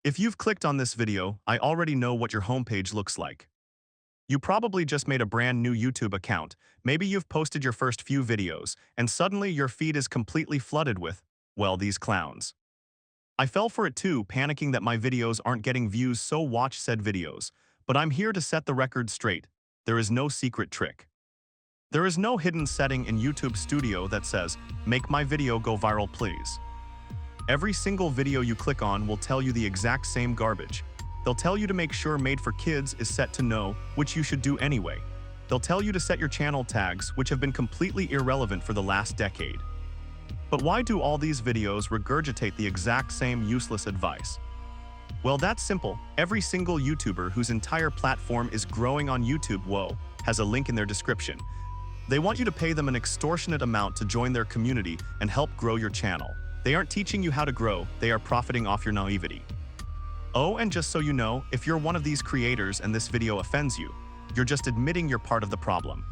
If you've clicked on this video, I already know what your homepage looks like. You probably just made a brand new YouTube account, maybe you've posted your first few videos, and suddenly your feed is completely flooded with, well, these clowns. I fell for it too, panicking that my videos aren't getting views, so watch said videos. But I'm here to set the record straight. There is no secret trick. There is no hidden setting in YouTube Studio that says, make my video go viral please. Every single video you click on will tell you the exact same garbage. They'll tell you to make sure Made for Kids is set to no, which you should do anyway. They'll tell you to set your channel tags, which have been completely irrelevant for the last decade. But why do all these videos regurgitate the exact same useless advice? Well, that's simple. Every single YouTuber whose entire platform is growing on YouTube, has a link in their description. They want you to pay them an extortionate amount to join their community and help grow your channel. They aren't teaching you how to grow, they are profiting off your naivety. Oh, and just so you know, if you're one of these creators and this video offends you, you're just admitting you're part of the problem.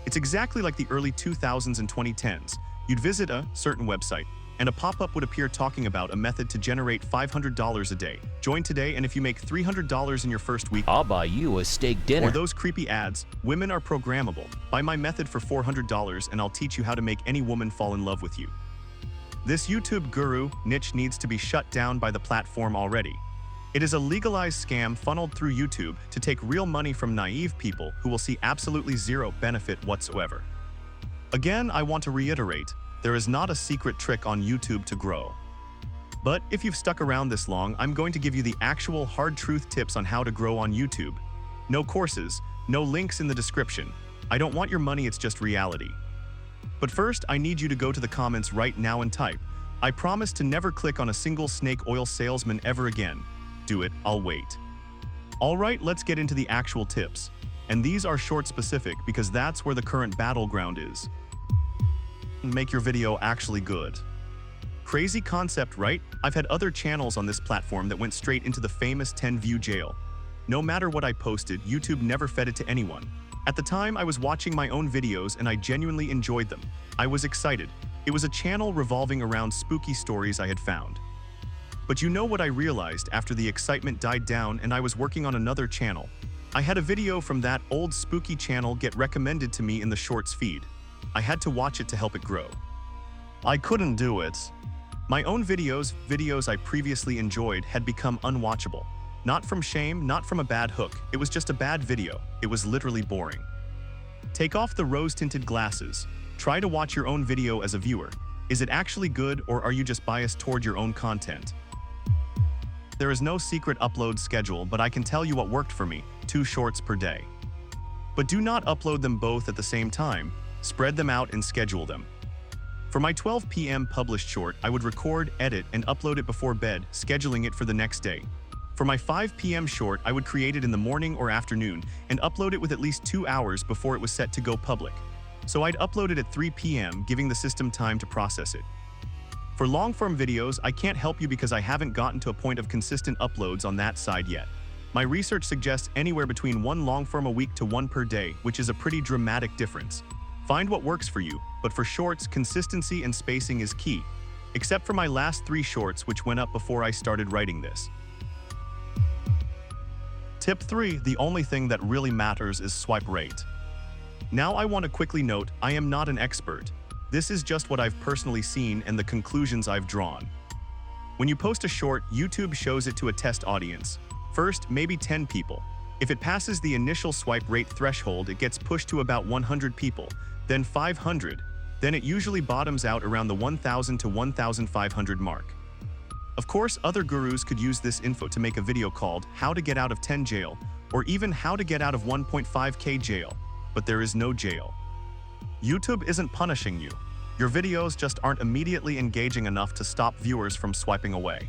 It's exactly like the early 2000s and 2010s. You'd visit a certain website, and a pop-up would appear talking about a method to generate $500 a day. Join today, and if you make $300 in your first week, I'll buy you a steak dinner. Or those creepy ads, women are programmable. Buy my method for $400 and I'll teach you how to make any woman fall in love with you. This YouTube guru niche needs to be shut down by the platform already. It is a legalized scam funneled through YouTube to take real money from naive people who will see absolutely zero benefit whatsoever. Again, I want to reiterate, there is not a secret trick on YouTube to grow. But if you've stuck around this long, I'm going to give you the actual hard truth tips on how to grow on YouTube. No courses, no links in the description. I don't want your money, it's just reality. But first, I need you to go to the comments right now and type, I promise to never click on a single snake oil salesman ever again. Do it, I'll wait. Alright, let's get into the actual tips. And these are short specific because that's where the current battleground is. Make your video actually good. Crazy concept, right? I've had other channels on this platform that went straight into the famous 10-view jail. No matter what I posted, YouTube never fed it to anyone. At the time, I was watching my own videos and I genuinely enjoyed them. I was excited. It was a channel revolving around spooky stories I had found. But you know what I realized after the excitement died down and I was working on another channel? I had a video from that old spooky channel get recommended to me in the shorts feed. I had to watch it to help it grow. I couldn't do it. My own videos I previously enjoyed had become unwatchable. Not from shame, not from a bad hook, it was just a bad video. It was literally boring. Take off the rose-tinted glasses. Try to watch your own video as a viewer. Is it actually good, or are you just biased toward your own content? There is no secret upload schedule, but I can tell you what worked for me, 2 shorts per day. But do not upload them both at the same time. Spread them out and schedule them. For my 12 p.m. published short, I would record, edit, and upload it before bed, scheduling it for the next day. For my 5 p.m. short, I would create it in the morning or afternoon and upload it with at least 2 hours before it was set to go public. So I'd upload it at 3 p.m., giving the system time to process it. For long-form videos, I can't help you because I haven't gotten to a point of consistent uploads on that side yet. My research suggests anywhere between 1 long-form a week to 1 per day, which is a pretty dramatic difference. Find what works for you, but for shorts, consistency and spacing is key. Except for my last 3 shorts which went up before I started writing this. Tip 3, the only thing that really matters is swipe rate. Now I want to quickly note, I am not an expert. This is just what I've personally seen and the conclusions I've drawn. When you post a short, YouTube shows it to a test audience. First, maybe 10 people. If it passes the initial swipe rate threshold, it gets pushed to about 100 people, then 500. Then it usually bottoms out around the 1,000 to 1,500 mark. Of course, other gurus could use this info to make a video called How to Get Out of 10 Jail, or even How to Get Out of 1.5k Jail, but there is no jail. YouTube isn't punishing you. Your videos just aren't immediately engaging enough to stop viewers from swiping away.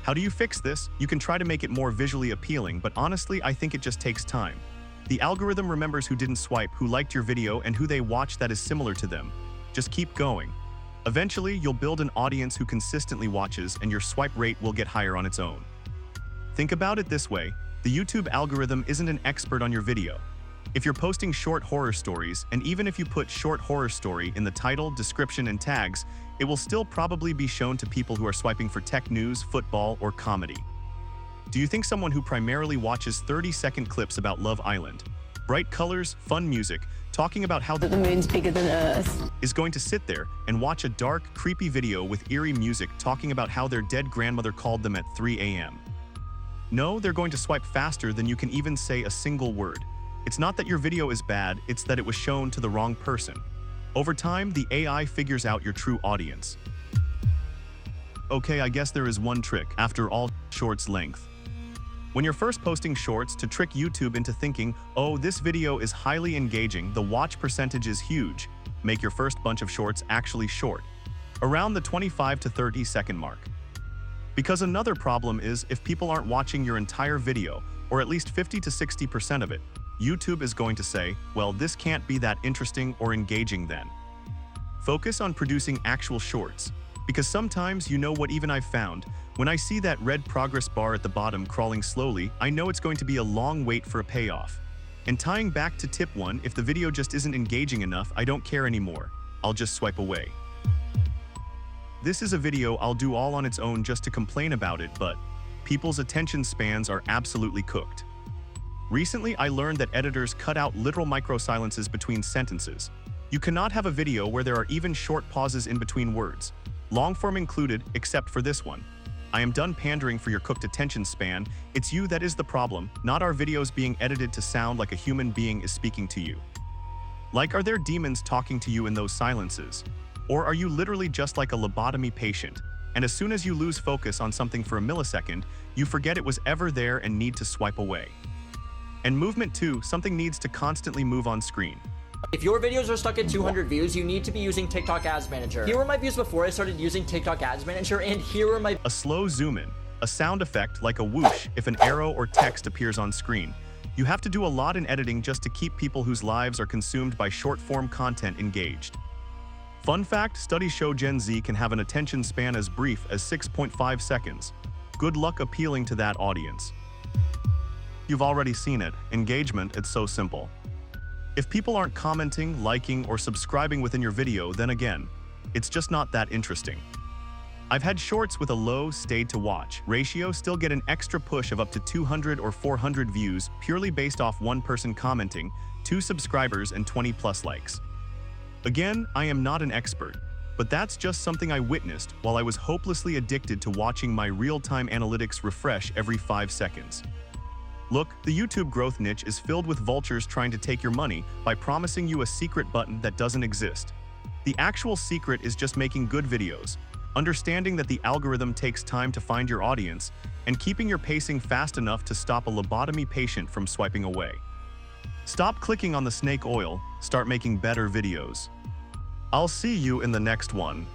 How do you fix this? You can try to make it more visually appealing, but honestly, I think it just takes time. The algorithm remembers who didn't swipe, who liked your video, and who they watch that is similar to them. Just keep going. Eventually, you'll build an audience who consistently watches, and your swipe rate will get higher on its own. Think about it this way, the YouTube algorithm isn't an expert on your video. If you're posting short horror stories, and even if you put short horror story in the title, description, and tags, it will still probably be shown to people who are swiping for tech news, football, or comedy. Do you think someone who primarily watches 30-second clips about Love Island, bright colors, fun music, talking about how the moon's bigger than Earth, is going to sit there and watch a dark, creepy video with eerie music talking about how their dead grandmother called them at 3 a.m.? No, they're going to swipe faster than you can even say a single word. It's not that your video is bad, it's that it was shown to the wrong person. Over time, the AI figures out your true audience. Okay, I guess there is one trick after all shorts length. When you're first posting shorts to trick YouTube into thinking, oh, this video is highly engaging, the watch percentage is huge, make your first bunch of shorts actually short, around the 25 to 30 second mark. Because another problem is if people aren't watching your entire video, or at least 50 to 60% of it, YouTube is going to say, well, this can't be that interesting or engaging then. Focus on producing actual shorts, because sometimes you know what even I've found, when I see that red progress bar at the bottom crawling slowly, I know it's going to be a long wait for a payoff. And tying back to tip 1, if the video just isn't engaging enough, I don't care anymore. I'll just swipe away. This is a video I'll do all on its own just to complain about it, but people's attention spans are absolutely cooked. Recently, I learned that editors cut out literal micro-silences between sentences. You cannot have a video where there are even short pauses in between words, long form included, except for this one. I am done pandering for your cooked attention span. It's you that is the problem, not our videos being edited to sound like a human being is speaking to you. Like, are there demons talking to you in those silences? Or are you literally just like a lobotomy patient, and as soon as you lose focus on something for a millisecond, you forget it was ever there and need to swipe away? And movement 2, something needs to constantly move on screen. If your videos are stuck at 200 views, you need to be using TikTok Ads Manager. Here were my views before I started using TikTok Ads Manager, and here are my— a slow zoom in, a sound effect like a whoosh if an arrow or text appears on screen. You have to do a lot in editing just to keep people whose lives are consumed by short-form content engaged. Fun fact, studies show Gen Z can have an attention span as brief as 6.5 seconds. Good luck appealing to that audience. You've already seen it. Engagement, it's so simple. If people aren't commenting, liking, or subscribing within your video, then again, it's just not that interesting. I've had shorts with a low stayed to watch ratio still get an extra push of up to 200 or 400 views purely based off one person commenting, 2 subscribers, and 20 plus likes. Again, I am not an expert, but that's just something I witnessed while I was hopelessly addicted to watching my real-time analytics refresh every 5 seconds. Look, the YouTube growth niche is filled with vultures trying to take your money by promising you a secret button that doesn't exist. The actual secret is just making good videos, understanding that the algorithm takes time to find your audience, and keeping your pacing fast enough to stop a lobotomy patient from swiping away. Stop clicking on the snake oil, start making better videos. I'll see you in the next one.